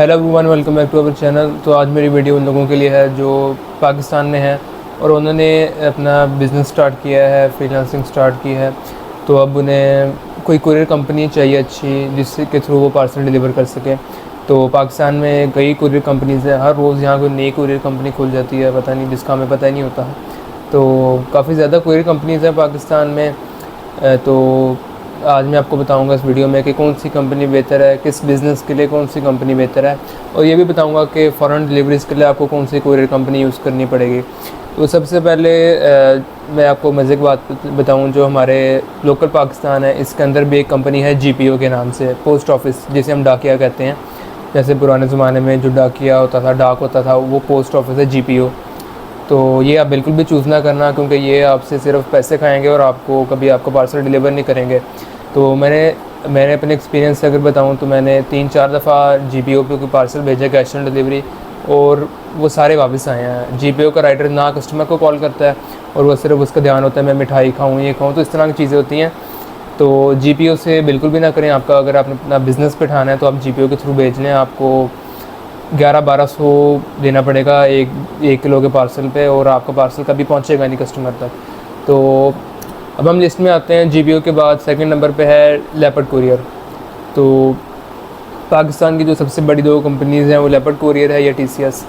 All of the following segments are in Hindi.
Hello everyone, welcome back to our channel. तो आज मेरी वीडियो उन लोगों के लिए है जो पाकिस्तान में हैं और उन्होंने अपना बिज़नेस स्टार्ट किया है, फ्रीलांसिंग स्टार्ट की है। तो अब उन्हें कोई कुरियर कंपनी चाहिए अच्छी, जिसके थ्रू वो पार्सल डिलीवर कर सकें। तो पाकिस्तान में कई कुरियर कंपनीज़ हैं, हर रोज़ यहाँ कोई नई कुरियर कंपनी खुल जाती है, पता नहीं, जिसका हमें पता ही नहीं होता। तो काफ़ी ज़्यादा कुरियर कंपनीज़ हैं पाकिस्तान में। तो आज मैं आपको बताऊंगा इस वीडियो में कि कौन सी कंपनी बेहतर है, किस बिज़नेस के लिए कौन सी कंपनी बेहतर है, और ये भी बताऊंगा कि फ़ॉरेन डिलीवरीज़ के लिए आपको कौन सी कुरियर कंपनी यूज़ करनी पड़ेगी। तो सबसे पहले मैं आपको मज़े की बात बताऊं, जो हमारे लोकल पाकिस्तान है, इसके अंदर भी एक कंपनी है GPO के नाम से, पोस्ट ऑफिस जिसे हम डाकिया कहते हैं। जैसे पुराने ज़माने में जो डाकिया होता था, डाक होता था, वो पोस्ट ऑफिस है GPO। तो ये आप बिल्कुल भी चूज़ ना करना, क्योंकि ये आपसे सिर्फ पैसे खाएंगे और आपको कभी आपका पार्सल डिलीवर नहीं करेंगे। तो मैंने अपने एक्सपीरियंस से अगर बताऊं तो मैंने 3-4 दफ़ा GPO पे कोई पार्सल भेजा कैश ऑन डिलीवरी, और वो सारे वापस आए हैं। GPO का राइडर ना कस्टमर को कॉल करता है और वो सिर्फ उसका ध्यान होता है मैं मिठाई खाऊँ, ये खाऊँ, तो इस तरह की चीज़ें होती हैं। तो GPO से बिल्कुल भी ना करें। आपका अगर आपने अपना बिज़नेस पे उठाना है तो आप GPO के थ्रू भेज लें। आपको 1100-1200 देना पड़ेगा एक किलो के पार्सल पे, और आपका पार्सल कभी पहुंचेगा नहीं कस्टमर तक। तो अब हम लिस्ट में आते हैं। GPO के बाद सेकंड नंबर पे है लेपर्ड कुरियर। तो पाकिस्तान की जो सबसे बड़ी दो कंपनीज़ हैं वो लेपर्ड कुरियर है या TCS।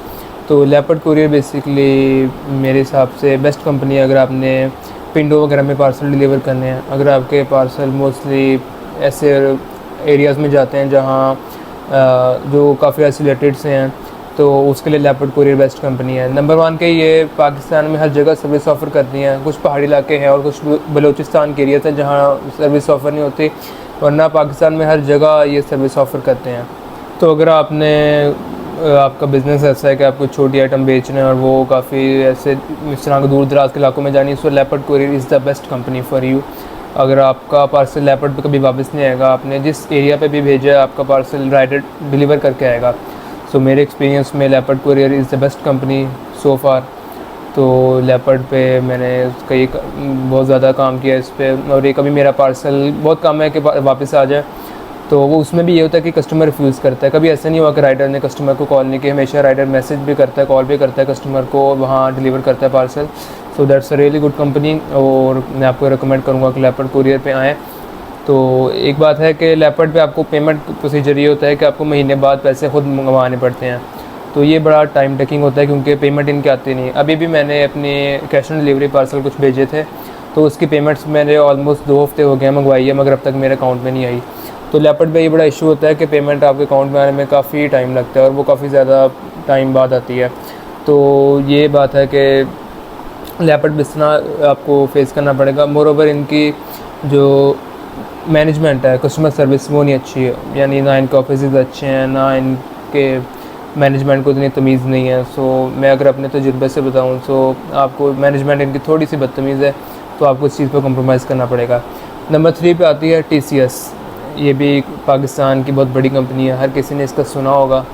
तो लेपर्ड कुरियर बेसिकली मेरे हिसाब से बेस्ट कंपनी है अगर आपने पिंडो वगैरह में पार्सल डिलीवर करने हैं। अगर आपके पार्सल मोस्टली ऐसे एरियाज़ में जाते हैं जहाँ जो काफ़ी आइसोलेटेड से हैं, तो उसके लिए लेपर्ड कुरियर बेस्ट कंपनी है। नंबर 1 के ये पाकिस्तान में हर जगह सर्विस ऑफ़र करती हैं। कुछ पहाड़ी इलाके हैं और कुछ बलूचिस्तान के एरियाज हैं जहाँ सर्विस ऑफ़र नहीं होती, वरना पाकिस्तान में हर जगह ये सर्विस ऑफ़र करते हैं। तो अगर आपका बिज़नेस ऐसा है कि आपको छोटी आइटम बेचना है और वो काफ़ी ऐसे इस तरह के दूर दराज के इलाकों में जानी है, so leopard courier is the best company for you. अगर आपका पार्सल लेपर्ड पे कभी वापस नहीं आएगा, आपने जिस एरिया पे भी भेजा है आपका पार्सल राइडर डिलीवर करके आएगा। सो मेरे एक्सपीरियंस में leopard courier is the best company so far. तो लेपर्ड पे मैंने कई बहुत ज़्यादा काम किया इस पर, और ये कभी मेरा पार्सल बहुत कम है कि वापस आ जाए। तो वो उसमें भी ये होता है कि कस्टमर रिफ्यूज़ करता है। कभी ऐसा नहीं हुआ कि राइडर ने कस्टमर को कॉल नहीं किया, हमेशा राइडर मैसेज भी करता है, कॉल भी करता है कस्टमर को, वहाँ डिलीवर करता है parcel. So that's a really good company, और मैं आपको रिकमेंड करूँगा कि लेपर्ड कुरियर पे आएँ। तो एक बात है कि लेपर्ड पे आपको पेमेंट प्रोसीजर ये होता है कि आपको महीने बाद पैसे खुद मंगवाने पड़ते हैं। तो ये बड़ा टाइम टेकिंग होता है क्योंकि पेमेंट इनके आती नहीं। अभी भी मैंने अपने कैश ऑन डिलीवरी पार्सल कुछ भेजे थे, तो उसकी पेमेंट्स मैंने ऑलमोस्ट 2 हफ्ते हो गए मंगवाई है, मगर अब तक मेरे अकाउंट में नहीं आई। तो लेपर्ड पे ये बड़ा इशू होता है कि पेमेंट आपके अकाउंट में आने में काफ़ी टाइम लगता है, और वो काफ़ी ज़्यादा टाइम बाद आती है। तो ये बात है कि लेपर्ड पे इस तरह आपको फेस करना पड़ेगा। मोरोवर इनकी जो मैनेजमेंट है, कस्टमर सर्विस, वो नहीं अच्छी है। यानी ना इनके ऑफिस अच्छे हैं, ना इनके मैनेजमेंट को इतनी तमीज़ नहीं है। सो मैं अगर अपने तजुर्बे से बताऊं तो आपको मैनेजमेंट इनकी थोड़ी सी बदतमीज़ है, तो आपको इस चीज़ पर कॉम्प्रोमाइज़ करना पड़ेगा। नंबर 3 पे आती है TCS। ये भी पाकिस्तान की बहुत बड़ी कंपनी है, हर किसी ने इसका सुना होगा।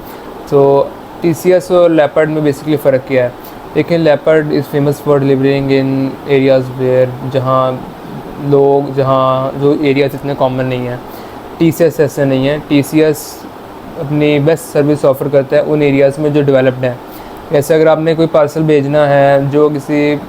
तो TCS और लेपर्ड में बेसिकली फ़र्क क्या है? लेकिन leopard is famous for delivering in areas where जहाँ जो एरियाज इतने कॉमन नहीं हैं। TCS ऐसे नहीं है। TCS अपनी बेस्ट सर्विस ऑफ़र करता है उन एरियाज़ में जो डेवलप्ड हैं। जैसे अगर आपने कोई पार्सल भेजना है जो किसी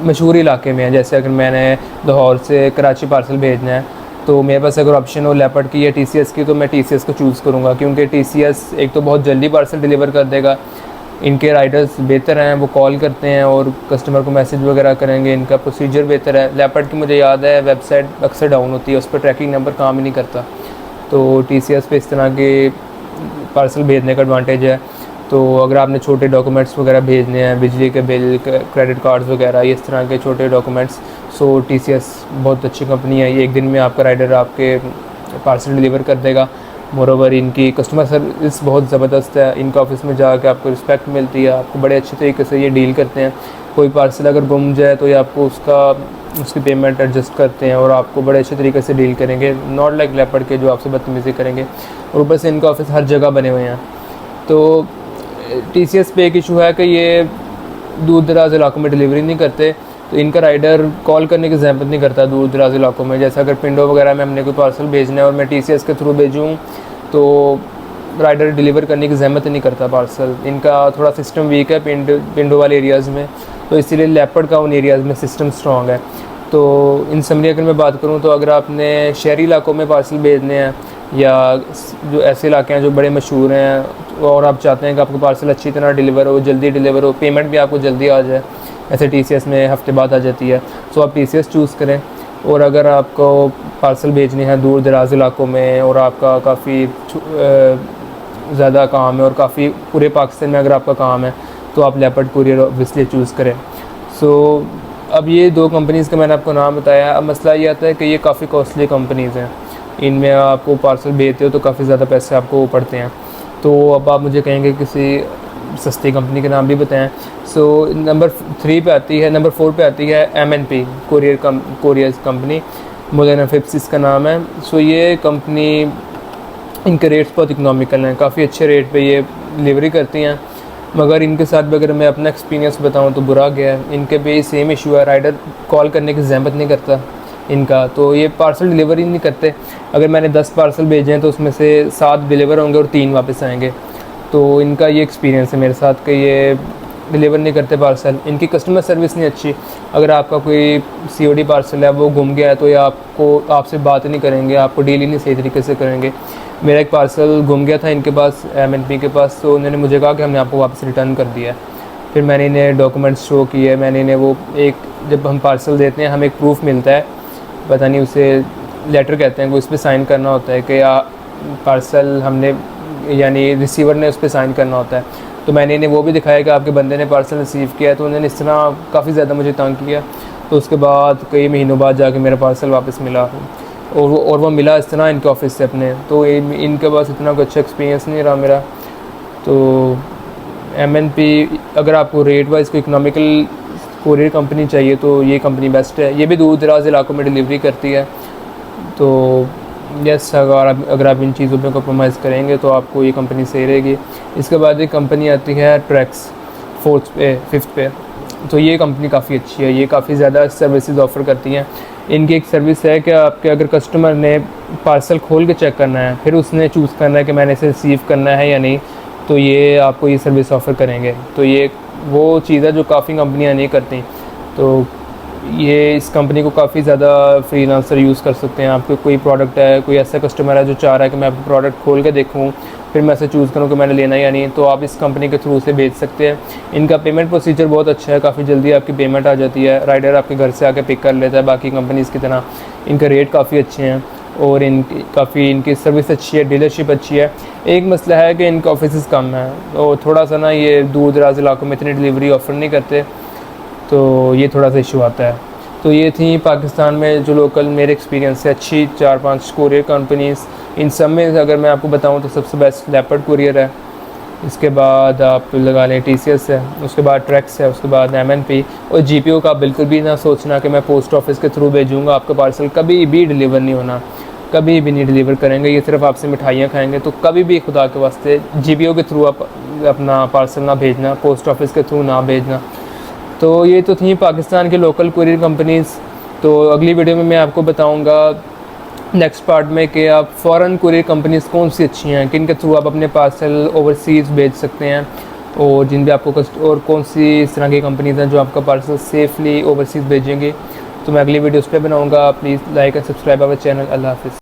मशहूर इलाके में है, जैसे अगर मैंने लाहौर से कराची पार्सल भेजना है, तो मेरे पास अगर ऑप्शन हो लेपर्ड की या TCS की, तो मैं TCS को चूज़ करूँगा, क्योंकि TCS एक तो बहुत जल्दी पार्सल डिलीवर कर देगा, इनके राइडर्स बेहतर हैं, वो कॉल करते हैं और कस्टमर को मैसेज वगैरह करेंगे, इनका प्रोसीजर बेहतर है। लेपर्ड की मुझे याद है वेबसाइट अक्सर डाउन होती है, उस पर ट्रैकिंग नंबर काम ही नहीं करता। तो TCS पे इस तरह के पार्सल भेजने का एडवांटेज है। तो अगर आपने छोटे डॉक्यूमेंट्स वगैरह भेजने हैं, बिजली के बिल, क्रेडिट कार्ड्स वगैरह, इस तरह के छोटे डॉक्यूमेंट्स, सो TCS बहुत अच्छी कंपनी है। ये एक दिन में आपका राइडर आपके पार्सल डिलीवर कर देगा। मोरोवर इनकी कस्टमर सर्विस बहुत ज़बरदस्त है। इनके ऑफिस में जाकर आपको रिस्पेक्ट मिलती है, आपको बड़े अच्छे तरीके से ये डील करते हैं। कोई पार्सल अगर गुम जाए तो ये आपको उसकी पेमेंट एडजस्ट करते हैं और आपको बड़े अच्छे तरीके से डील करेंगे, नॉट लाइक लेपर्ड के जो आपसे बदतमीज़ी करेंगे। और ऊपर से इनका ऑफिस हर जगह बने हुए हैं। तो TCS पे एक इशू है कि ये दूर दराज इलाकों में डिलीवरी नहीं करते, तो इनका राइडर कॉल करने की ज़हमत नहीं करता दूर दराज इलाकों में। जैसे अगर पिंडो वगैरह में हमने कोई पार्सल भेजना है और मैं TCS के थ्रू भेजूँ, तो राइडर डिलीवर करने की ज़हमत नहीं करता पार्सल। इनका थोड़ा सिस्टम वीक है पिंडो वाले एरियाज़ में, तो इसीलिए लेपर्ड का उन एरियाज़ में सिस्टम स्ट्रॉन्ग है। तो इन समरी अगर मैं बात करूँ तो अगर आपने शहरी इलाकों में पार्सल भेजने हैं या जो ऐसे इलाके हैं जो बड़े मशहूर हैं और आप चाहते हैं कि आपका पार्सल अच्छी तरह डिलीवर हो, जल्दी डिलीवर हो, पेमेंट भी आपको जल्दी आ जाए, ऐसे TCS में हफ्ते बाद आ जाती है, तो आप TCS चूज़ करें। और अगर आपको पार्सल भेजने हैं दूर दराज इलाकों में और आपका काफ़ी ज़्यादा काम है और काफ़ी पूरे पाकिस्तान में अगर आपका काम है तो आप लेपर्ड कुरियर ऑब्वियसली चूज़ करें। सो अब ये 2 कंपनीज़ का मैंने आपको नाम बताया। अब मसला ये आता है कि ये काफ़ी कॉस्टली कंपनीज़ हैं, इनमें आपको पार्सल भेजते हो तो काफ़ी ज़्यादा पैसे आपको पड़ते हैं। तो अब आप मुझे कहेंगे किसी सस्ती कंपनी के नाम भी बताएं। सो नंबर 4 पे आती है MNP कोरियर कंपनी, मोदेना फिप्स इसका नाम है। सो ये कंपनी, इनके रेट्स बहुत इकनॉमिकल हैं, काफ़ी अच्छे रेट पे ये डिलीवरी करती हैं। मगर इनके साथ भी अगर मैं अपना एक्सपीरियंस बताऊं तो बुरा गया है। इनके भी सेम इशू है, राइडर कॉल करने की ज़हमत नहीं करता इनका, तो ये पार्सल डिलीवरी नहीं करते। अगर मैंने 10 पार्सल भेजे हैं तो उसमें से 7 डिलीवर होंगे और 3 वापस आएंगे। तो इनका ये एक्सपीरियंस है मेरे साथ कि ये डिलीवर नहीं करते पार्सल। इनकी कस्टमर सर्विस नहीं अच्छी। अगर आपका कोई COD पार्सल है वो गुम गया है तो ये आपसे बात नहीं करेंगे, आपको डील ही नहीं सही तरीके से करेंगे। मेरा एक पार्सल गुम गया था इनके पास, MNP के पास, तो उन्होंने मुझे कहा कि हमने आपको वापस रिटर्न कर दिया है। फिर मैंने इन्हें डॉक्यूमेंट्स शो किए, मैंने इन्हें वो जब हम पार्सल देते हैं हमें एक प्रूफ मिलता है, पता नहीं उसे लेटर कहते हैं, वो इस पर साइन करना होता है कि पार्सल हमने, यानी रिसीवर ने उस पर साइन करना होता है। तो मैंने इन्हें वो भी दिखाया कि आपके बंदे ने पार्सल रिसीव किया है। तो उन्होंने इस तरह काफ़ी ज़्यादा मुझे तंग किया। तो उसके बाद कई महीनों बाद जाके मेरा पार्सल वापस मिला, और वो मिला इस तरह इनके ऑफिस से अपने। तो इनके पास इतना कोई अच्छा एक्सपीरियंस नहीं रहा मेरा। तो MNP, अगर आपको रेट वाइज कोई इकनॉमिकल कोरियर कंपनी चाहिए तो ये कंपनी बेस्ट है। ये भी दूर दराज इलाकों में डिलीवरी करती है। तो यस, अगर आप इन चीज़ों पे कॉम्प्रोमाइज़ करेंगे तो आपको ये कंपनी सही रहेगी। इसके बाद एक कंपनी आती है ट्रैक्स, 5th पे। तो ये कंपनी काफ़ी अच्छी है, ये काफ़ी ज़्यादा सर्विसेज ऑफ़र करती हैं। इनकी एक सर्विस है कि आपके अगर कस्टमर ने पार्सल खोल के चेक करना है, फिर उसने चूज़ करना है कि मैंने इसे रिसीव करना है या नहीं, तो ये आपको ये सर्विस ऑफ़र करेंगे। तो ये वो चीज़ है जो काफ़ी कंपनियाँ नहीं करती। तो ये इस कंपनी को काफ़ी ज़्यादा फ्रीलांसर यूज़ कर सकते हैं। आपके कोई प्रोडक्ट है, कोई ऐसा कस्टमर है जो चाह रहा है कि मैं आपका प्रोडक्ट खोल के देखूँ, फिर मैं ऐसे चूज़ करूँ कि मैंने लेना या नहीं, तो आप इस कंपनी के थ्रू से भेज सकते हैं। इनका पेमेंट प्रोसीजर बहुत अच्छा है, काफ़ी जल्दी आपकी पेमेंट आ जाती है, राइडर आपके घर से आके पिक कर लेता है। बाकी कंपनीज़ की तरह इनके रेट काफ़ी अच्छे हैं और इनकी सर्विस अच्छी है, डीलरशिप अच्छी है। एक मसला है कि इनके ऑफिस कम है और थोड़ा सा ना ये दूर दराज इलाकों में इतनी डिलीवरी ऑफ़र नहीं करते, तो ये थोड़ा सा इशू आता है। तो ये थी पाकिस्तान में जो लोकल मेरे एक्सपीरियंस से अच्छी 4-5 कोरियर कंपनीज़। इन सब में अगर मैं आपको बताऊं तो सबसे बेस्ट लेपर्ड कुरियर है, इसके बाद आप लगा लें TCS है, उसके बाद ट्रैक्स है, उसके बाद MNP और GPO का बिल्कुल भी ना सोचना कि मैं पोस्ट ऑफिस के थ्रू भेजूँगा आपका पार्सल, कभी भी डिलीवर नहीं होना, कभी भी नहीं डिलीवर करेंगे। ये सिर्फ आपसे मिठाइयाँ खाएँगे। तो कभी भी खुदा के वास्ते GPO के थ्रू आप अपना पार्सल ना भेजना, पोस्ट ऑफिस के थ्रू ना भेजना। तो ये तो थी पाकिस्तान के लोकल कुरियर कंपनीज़। तो अगली वीडियो में मैं आपको बताऊंगा नेक्स्ट पार्ट में कि आप फ़ॉरेन कुरियर कंपनीज़ कौन सी अच्छी हैं, किन के थ्रू आप अपने पार्सल ओवरसीज़ भेज सकते हैं, और जिन भी आपको और कौन सी इस तरह की कंपनीज़ हैं जो आपका पार्सल सेफ़ली ओवरसीज़ भेजेंगे। तो मैं अगली वीडियो उस पर बनाऊँगा। Please like and subscribe our channel. अल्लाह हाफ़िज़।